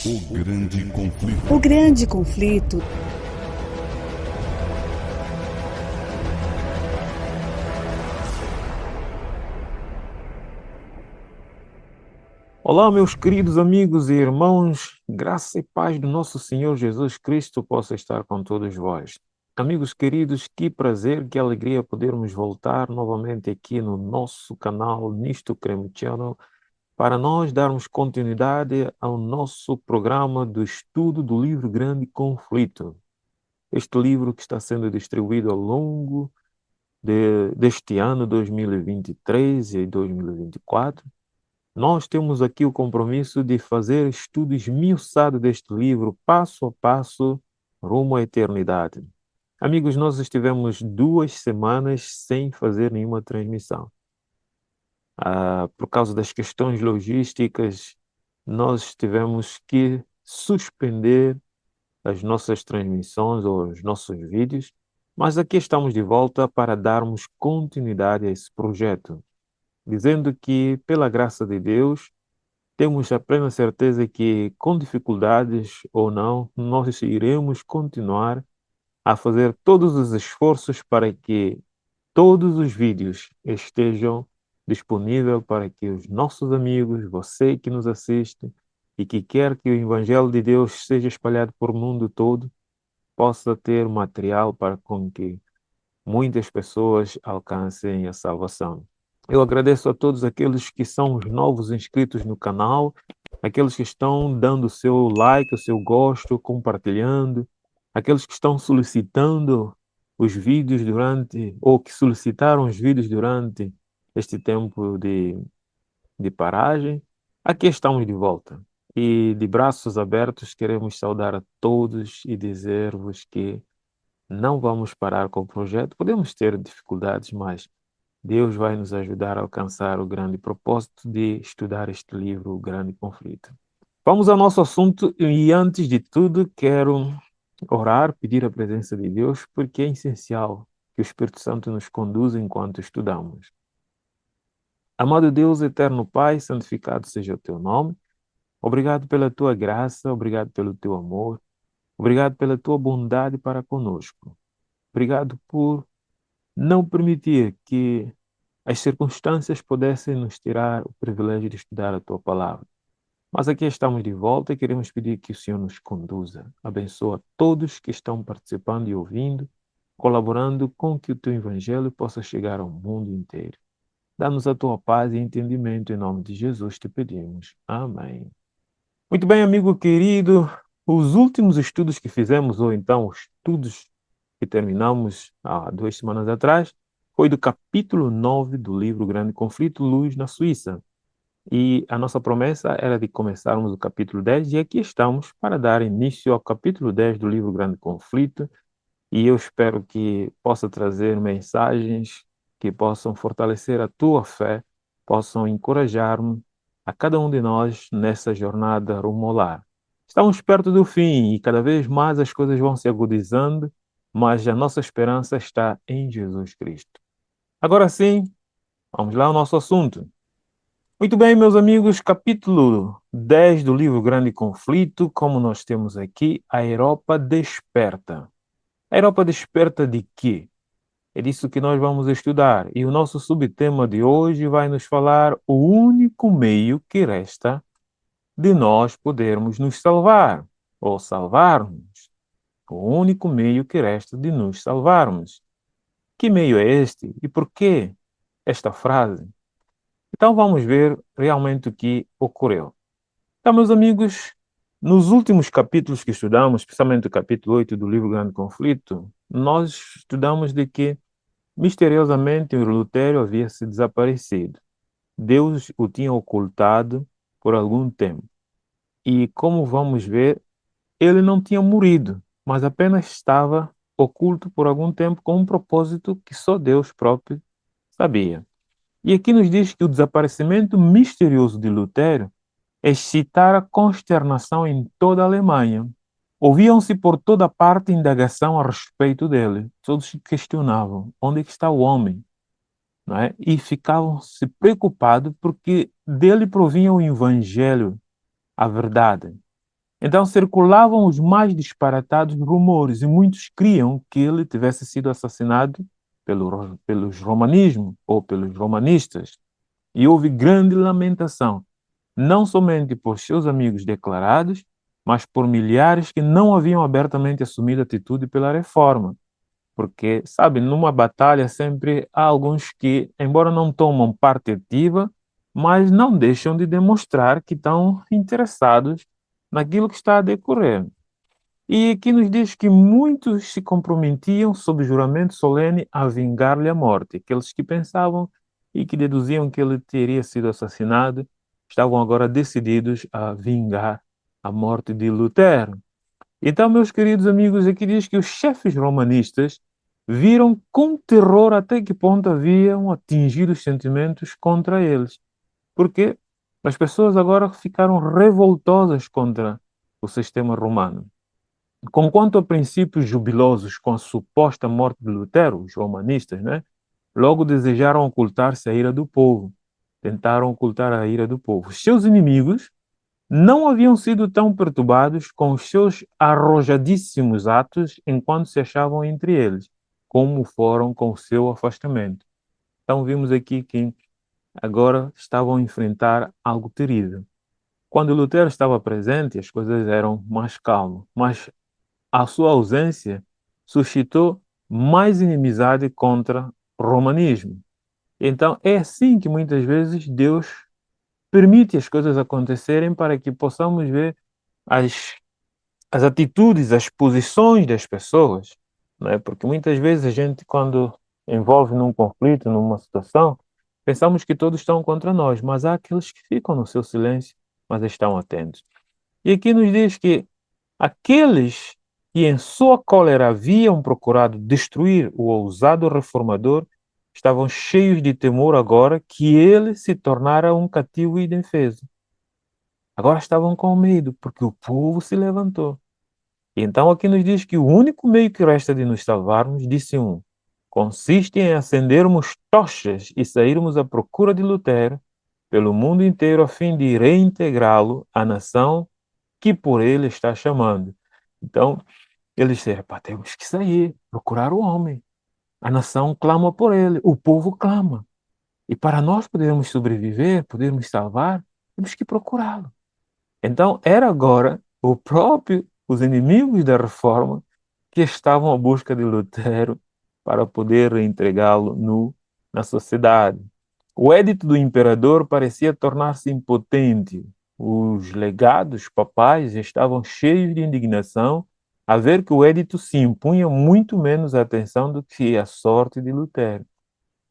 O grande conflito. O grande conflito. Olá, meus queridos amigos e irmãos, graça e paz do nosso Senhor Jesus Cristo possa estar com todos vós. Amigos queridos, que prazer, que alegria podermos voltar novamente aqui no nosso canal Nisto Creme Channel para nós darmos continuidade ao nosso programa do estudo do livro Grande Conflito. Este livro que está sendo distribuído ao longo deste ano 2023 e 2024. Nós temos aqui o compromisso de fazer estudo esmiuçado deste livro, passo a passo, rumo à eternidade. Amigos, nós estivemos 2 semanas sem fazer nenhuma transmissão. Por causa das questões logísticas, nós tivemos que suspender as nossas transmissões ou os nossos vídeos, mas aqui estamos de volta para darmos continuidade a esse projeto, dizendo que, pela graça de Deus, temos a plena certeza que, com dificuldades ou não, nós iremos continuar a fazer todos os esforços para que todos os vídeos estejam disponíveis para que os nossos amigos, você que nos assiste e que quer que o Evangelho de Deus seja espalhado por o mundo todo, possa ter material para com que muitas pessoas alcancem a salvação. Eu agradeço a todos aqueles que são os novos inscritos no canal, aqueles que estão dando o seu like, o seu gosto, compartilhando, aqueles que estão solicitando os vídeos ou que solicitaram os vídeos durante este tempo de paragem. Aqui estamos de volta. E de braços abertos queremos saudar a todos e dizer-vos que não vamos parar com o projeto. Podemos ter dificuldades, mas Deus vai nos ajudar a alcançar o grande propósito de estudar este livro, O Grande Conflito. Vamos ao nosso assunto e, antes de tudo, quero orar, pedir a presença de Deus, porque é essencial que o Espírito Santo nos conduza enquanto estudamos. Amado Deus, eterno Pai, santificado seja o teu nome. Obrigado pela tua graça, obrigado pelo teu amor, obrigado pela tua bondade para conosco. Obrigado por não permitir que as circunstâncias pudessem nos tirar o privilégio de estudar a tua palavra. Mas aqui estamos de volta e queremos pedir que o Senhor nos conduza. Abençoa todos que estão participando e ouvindo, colaborando com que o teu evangelho possa chegar ao mundo inteiro. Dá-nos a tua paz e entendimento, em nome de Jesus te pedimos. Amém. Muito bem, amigo querido, os últimos estudos que fizemos, ou então os estudos que terminamos há 2 semanas atrás, foi do capítulo 9 do livro Grande Conflito, Luz na Suíça. E a nossa promessa era de começarmos o capítulo 10, e aqui estamos para dar início ao capítulo 10 do livro Grande Conflito, e eu espero que possa trazer mensagens que possam fortalecer a tua fé, possam encorajar-me a cada um de nós nessa jornada rumo ao lar. Estamos perto do fim e cada vez mais as coisas vão se agudizando, mas a nossa esperança está em Jesus Cristo. Agora sim, vamos lá ao nosso assunto. Muito bem, meus amigos, capítulo 10 do livro Grande Conflito, como nós temos aqui, a Europa desperta. A Europa desperta de quê? É disso que nós vamos estudar. E o nosso subtema de hoje vai nos falar o único meio que resta de nós podermos nos salvar, ou salvarmos. O único meio que resta de nos salvarmos. Que meio é este e por que esta frase? Então vamos ver realmente o que ocorreu. Então, meus amigos, nos últimos capítulos que estudamos, especialmente o capítulo 8 do livro Grande Conflito, nós estudamos de que, misteriosamente, o Lutero havia se desaparecido. Deus o tinha ocultado por algum tempo. E, como vamos ver, ele não tinha morrido, mas apenas estava oculto por algum tempo com um propósito que só Deus próprio sabia. E aqui nos diz que o desaparecimento misterioso de Lutero excitara consternação em toda a Alemanha. Ouviam-se por toda parte indagação a respeito dele. Todos se questionavam: onde é que está o homem? Não é? E ficavam-se preocupados porque dele provinha o evangelho, a verdade. Então circulavam os mais disparatados rumores e muitos criam que ele tivesse sido assassinado pelos romanismo ou pelos romanistas. E houve grande lamentação, não somente por seus amigos declarados, mas por milhares que não haviam abertamente assumido atitude pela reforma. Porque, sabe, numa batalha sempre há alguns que, embora não tomam parte ativa, mas não deixam de demonstrar que estão interessados naquilo que está a decorrer. E aqui nos diz que muitos se comprometiam sob juramento solene a vingar-lhe a morte. Aqueles que pensavam e que deduziam que ele teria sido assassinado estavam agora decididos a vingar a morte de Lutero. Então, meus queridos amigos, aqui diz que os chefes romanistas viram com terror até que ponto haviam atingido os sentimentos contra eles. Porque as pessoas agora ficaram revoltosas contra o sistema romano. Conquanto a princípios jubilosos com a suposta morte de Lutero, os romanistas, né, logo desejaram ocultar-se a ira do povo. Tentaram ocultar a ira do povo. Seus inimigos não haviam sido tão perturbados com os seus arrojadíssimos atos enquanto se achavam entre eles, como foram com o seu afastamento. Então vimos aqui que agora estavam a enfrentar algo terrível. Quando Lutero estava presente, as coisas eram mais calmas, mas a sua ausência suscitou mais inimizade contra o romanismo. Então é assim que muitas vezes Deus permite as coisas acontecerem para que possamos ver as, as atitudes, as posições das pessoas, né? Porque muitas vezes a gente, quando envolve num conflito, numa situação, pensamos que todos estão contra nós, mas há aqueles que ficam no seu silêncio, mas estão atentos. E aqui nos diz que aqueles que em sua cólera haviam procurado destruir o ousado reformador estavam cheios de temor agora que ele se tornara um cativo indefeso. Agora estavam com medo, porque o povo se levantou. E então aqui nos diz que o único meio que resta de nos salvarmos, disse um, consiste em acendermos tochas e sairmos à procura de Lutero pelo mundo inteiro a fim de reintegrá-lo à nação que por ele está chamando. Então, eles disseram, "Epá, temos que sair, procurar o homem. A nação clama por ele, o povo clama. E para nós podermos sobreviver, podermos salvar, temos que procurá-lo. Então, era agora os inimigos da reforma que estavam à busca de Lutero para poder entregá-lo nu na sociedade. O édito do imperador parecia tornar-se impotente. Os legados papais estavam cheios de indignação a ver que o édito se impunha muito menos a atenção do que a sorte de Lutero,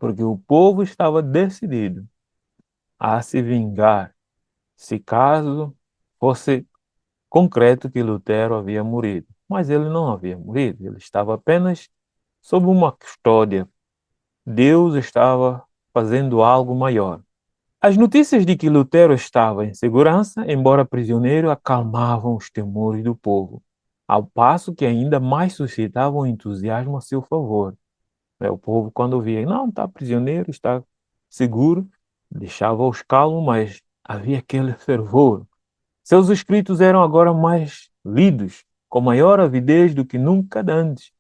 porque o povo estava decidido a se vingar, se caso fosse concreto que Lutero havia morrido. Mas ele não havia morrido, ele estava apenas sob uma custódia. Deus estava fazendo algo maior. As notícias de que Lutero estava em segurança, embora prisioneiro, acalmavam os temores do povo, ao passo que ainda mais suscitavam entusiasmo a seu favor. O povo, quando via, não, está prisioneiro, está seguro, deixava-os calmos, mas havia aquele fervor. Seus escritos eram agora mais lidos, com maior avidez do que nunca antes.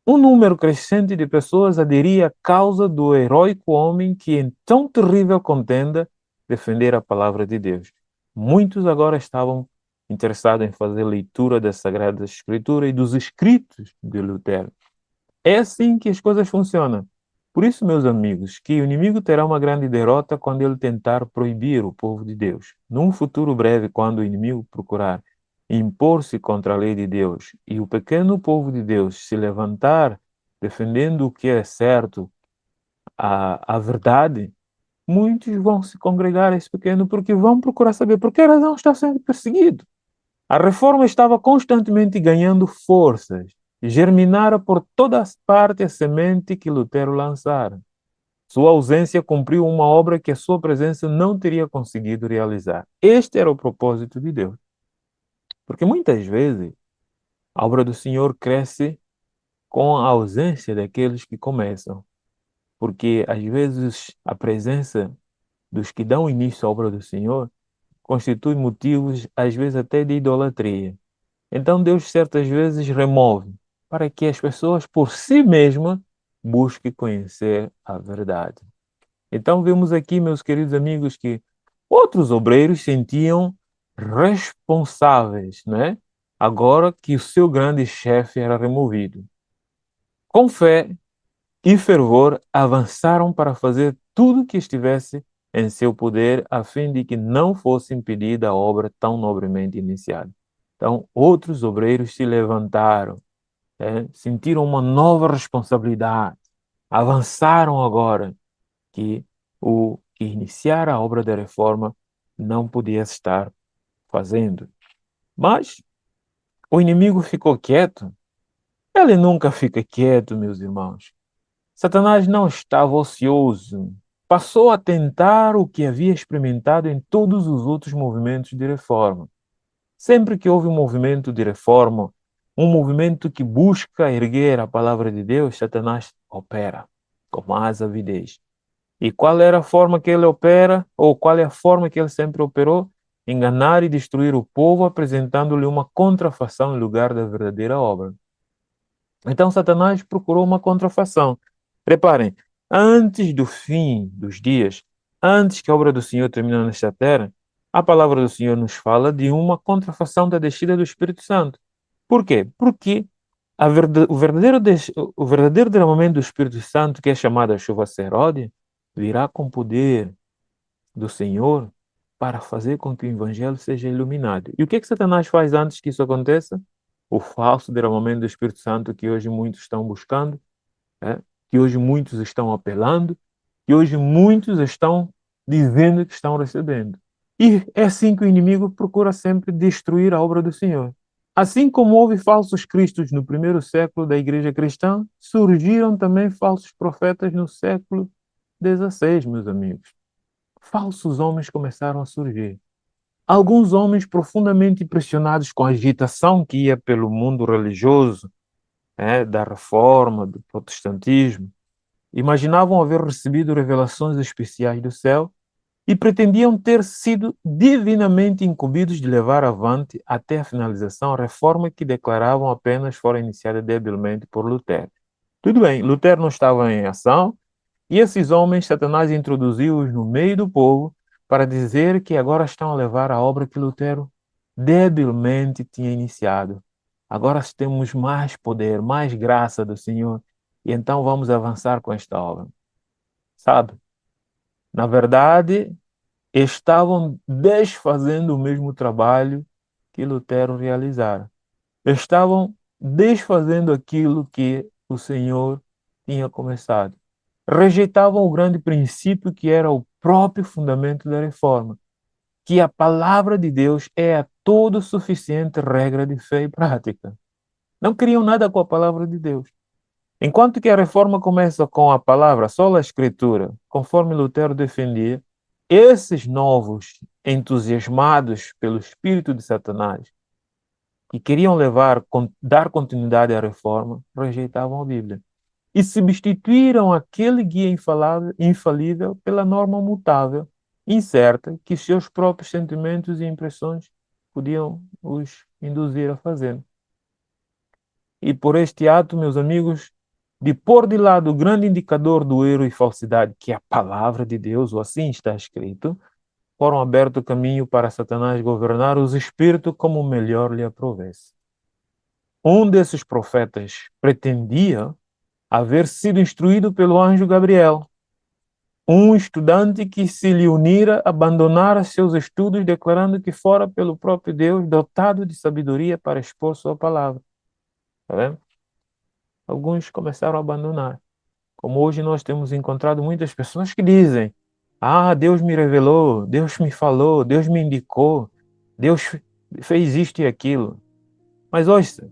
Um número crescente de pessoas aderia à causa do heróico homem que, em tão terrível contenda, defendera a palavra de Deus. Muitos agora estavam interessados em fazer leitura da Sagrada Escritura e dos escritos de Lutero. É assim que as coisas funcionam. Por isso, meus amigos, que o inimigo terá uma grande derrota quando ele tentar proibir o povo de Deus. Num futuro breve, quando o inimigo procurar impor-se contra a lei de Deus e o pequeno povo de Deus se levantar defendendo o que é certo, a verdade, muitos vão se congregar a esse pequeno porque vão procurar saber por que razão está sendo perseguido. A reforma estava constantemente ganhando forças. Germinara por todas partes a semente que Lutero lançara. Sua ausência cumpriu uma obra que a sua presença não teria conseguido realizar. Este era o propósito de Deus. Porque muitas vezes a obra do Senhor cresce com a ausência daqueles que começam. Porque às vezes a presença dos que dão início à obra do Senhor constitui motivos, às vezes até de idolatria. Então Deus certas vezes remove para que as pessoas por si mesmas busquem conhecer a verdade. Então vemos aqui, meus queridos amigos, que outros obreiros sentiam responsáveis, né? Agora que o seu grande chefe era removido. Com fé e fervor, avançaram para fazer tudo o que estivesse em seu poder, a fim de que não fosse impedida a obra tão nobremente iniciada. Então, outros obreiros se levantaram, sentiram uma nova responsabilidade, avançaram agora que o que iniciara a obra da reforma não podia estar fazendo. Mas o inimigo ficou quieto. Ele nunca fica quieto, meus irmãos. Satanás não estava ocioso. Passou a tentar o que havia experimentado em todos os outros movimentos de reforma. Sempre que houve um movimento de reforma, um movimento que busca erguer a palavra de Deus, Satanás opera com mais avidez. E qual era a forma que ele opera, ou qual é a forma que ele sempre operou? Enganar e destruir o povo, apresentando-lhe uma contrafação em lugar da verdadeira obra. Então Satanás procurou uma contrafação. Reparem, antes do fim dos dias, antes que a obra do Senhor termine nesta terra, a palavra do Senhor nos fala de uma contrafação da descida do Espírito Santo. Por quê? Porque o verdadeiro derramamento do Espírito Santo, que é chamado a chuva seródia, virá com poder do Senhor para fazer com que o Evangelho seja iluminado. E o que Satanás faz antes que isso aconteça? O falso derramamento do Espírito Santo que hoje muitos estão buscando, que hoje muitos estão apelando, que hoje muitos estão dizendo que estão recebendo. E é assim que o inimigo procura sempre destruir a obra do Senhor. Assim como houve falsos cristos no primeiro século da igreja cristã, surgiram também falsos profetas no século XVI, meus amigos. Falsos homens começaram a surgir. Alguns homens profundamente impressionados com a agitação que ia pelo mundo religioso, da reforma, do protestantismo, imaginavam haver recebido revelações especiais do céu e pretendiam ter sido divinamente incumbidos de levar avante até a finalização a reforma que declaravam apenas fora iniciada debilmente por Lutero. Tudo bem, Lutero não estava em ação, e esses homens, Satanás introduziu-os no meio do povo para dizer que agora estão a levar a obra que Lutero debilmente tinha iniciado. Agora temos mais poder, mais graça do Senhor, e então vamos avançar com esta obra. Sabe? Na verdade, estavam desfazendo o mesmo trabalho que Lutero realizara. Estavam desfazendo aquilo que o Senhor tinha começado. Rejeitavam o grande princípio que era o próprio fundamento da reforma, que a palavra de Deus é a todo suficiente regra de fé e prática. Não queriam nada com a palavra de Deus. Enquanto que a reforma começa com a palavra, só a escritura, conforme Lutero defendia, esses novos, entusiasmados pelo espírito de Satanás, que queriam dar continuidade à reforma, rejeitavam a Bíblia e substituíram aquele guia infalível pela norma mutável, incerta, que seus próprios sentimentos e impressões podiam os induzir a fazer. E por este ato, meus amigos, de pôr de lado o grande indicador do erro e falsidade, que é a palavra de Deus, ou assim está escrito, foram aberto o caminho para Satanás governar os espíritos como melhor lhe aprovesse. Um desses profetas pretendia haver sido instruído pelo anjo Gabriel, um estudante que se lhe unira abandonara seus estudos, declarando que fora pelo próprio Deus dotado de sabedoria para expor sua palavra. Tá vendo? Alguns começaram a abandonar. Como hoje nós temos encontrado muitas pessoas que dizem: Ah, Deus me revelou, Deus me falou, Deus me indicou, Deus fez isto e aquilo. Mas ouça,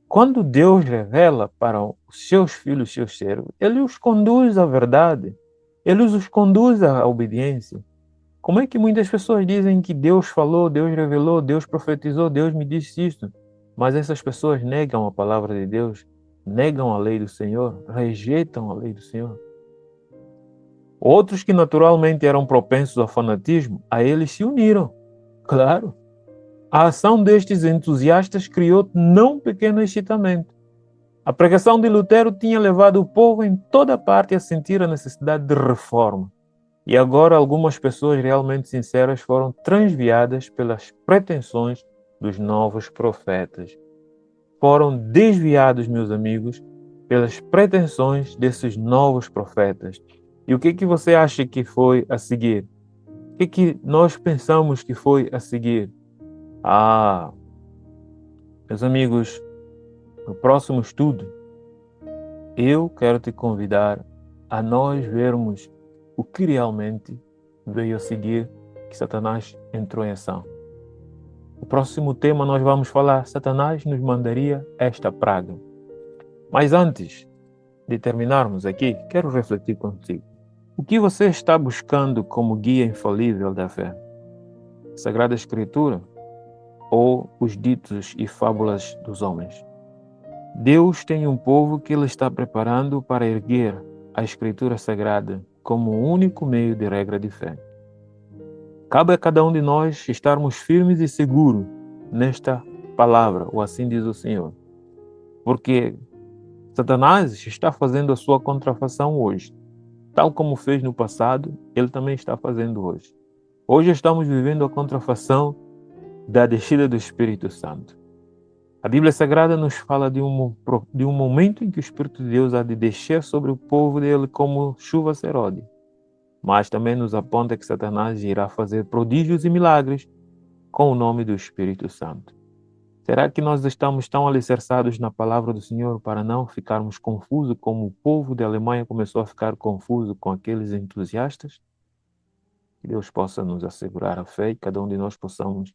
quando Deus revela para os seus filhos, seus servos, Ele os conduz à verdade, Ele os conduz à obediência. Como é que muitas pessoas dizem que Deus falou, Deus revelou, Deus profetizou, Deus me disse isto, mas essas pessoas negam a palavra de Deus, negam a lei do Senhor, rejeitam a lei do Senhor? Outros que naturalmente eram propensos ao fanatismo, a eles se uniram, claro. A ação destes entusiastas criou não pequeno excitamento. A pregação de Lutero tinha levado o povo em toda parte a sentir a necessidade de reforma. E agora algumas pessoas realmente sinceras foram transviadas pelas pretensões dos novos profetas. Foram desviados, meus amigos, pelas pretensões desses novos profetas. E o que você acha que foi a seguir? O que nós pensamos que foi a seguir? Meus amigos, no próximo estudo, eu quero te convidar a nós vermos o que realmente veio a seguir que Satanás entrou em ação. O próximo tema nós vamos falar, Satanás nos mandaria esta praga. Mas antes de terminarmos aqui, quero refletir contigo. O que você está buscando como guia infalível da fé? A Sagrada Escritura ou os ditos e fábulas dos homens? Deus tem um povo que Ele está preparando para erguer a Escritura Sagrada como o único meio de regra de fé. Cabe a cada um de nós estarmos firmes e seguros nesta palavra, ou assim diz o Senhor. Porque Satanás está fazendo a sua contrafação hoje. Tal como fez no passado, ele também está fazendo hoje. Hoje estamos vivendo a contrafação da descida do Espírito Santo. A Bíblia Sagrada nos fala de um momento em que o Espírito de Deus há de descer sobre o povo dele como chuva serode. Mas também nos aponta que Satanás irá fazer prodígios e milagres com o nome do Espírito Santo. Será que nós estamos tão alicerçados na palavra do Senhor para não ficarmos confusos como o povo da Alemanha começou a ficar confuso com aqueles entusiastas? Que Deus possa nos assegurar a fé e cada um de nós possamos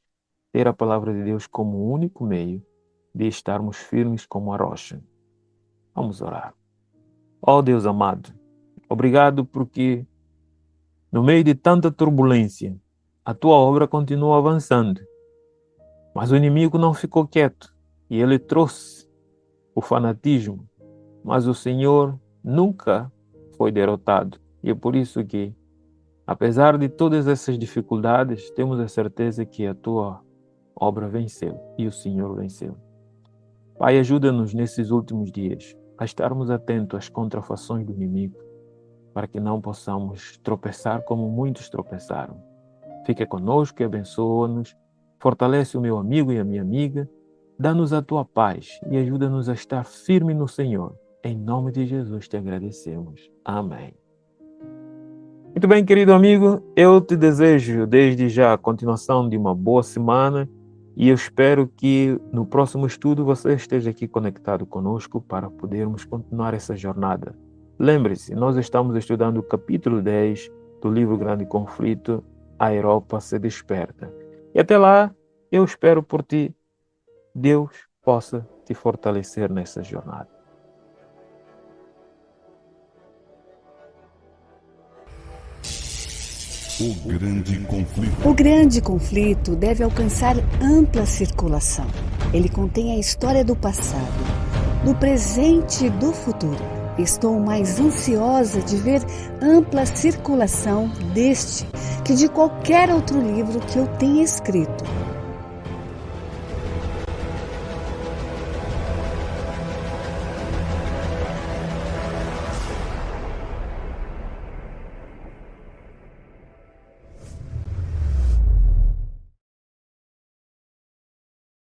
ter a palavra de Deus como o único meio de estarmos firmes como a rocha. Vamos orar. Ó Deus amado, obrigado porque no meio de tanta turbulência, a tua obra continua avançando. Mas o inimigo não ficou quieto e ele trouxe o fanatismo. Mas o Senhor nunca foi derrotado. E é por isso que, apesar de todas essas dificuldades, temos a certeza que a tua obra venceu e o Senhor venceu. Pai, ajuda-nos nesses últimos dias a estarmos atentos às contrafações do inimigo, para que não possamos tropeçar como muitos tropeçaram. Fica conosco e abençoa-nos, fortalece o meu amigo e a minha amiga, dá-nos a tua paz e ajuda-nos a estar firme no Senhor. Em nome de Jesus te agradecemos. Amém. Muito bem, querido amigo, eu te desejo desde já a continuação de uma boa semana e eu espero que no próximo estudo você esteja aqui conectado conosco para podermos continuar essa jornada. Lembre-se, nós estamos estudando o capítulo 10 do livro Grande Conflito, A Europa se Desperta. E até lá, eu espero por ti. Deus possa te fortalecer nessa jornada. O Grande Conflito. O Grande Conflito deve alcançar ampla circulação. Ele contém a história do passado, do presente e do futuro. Estou mais ansiosa de ver ampla circulação deste que de qualquer outro livro que eu tenha escrito.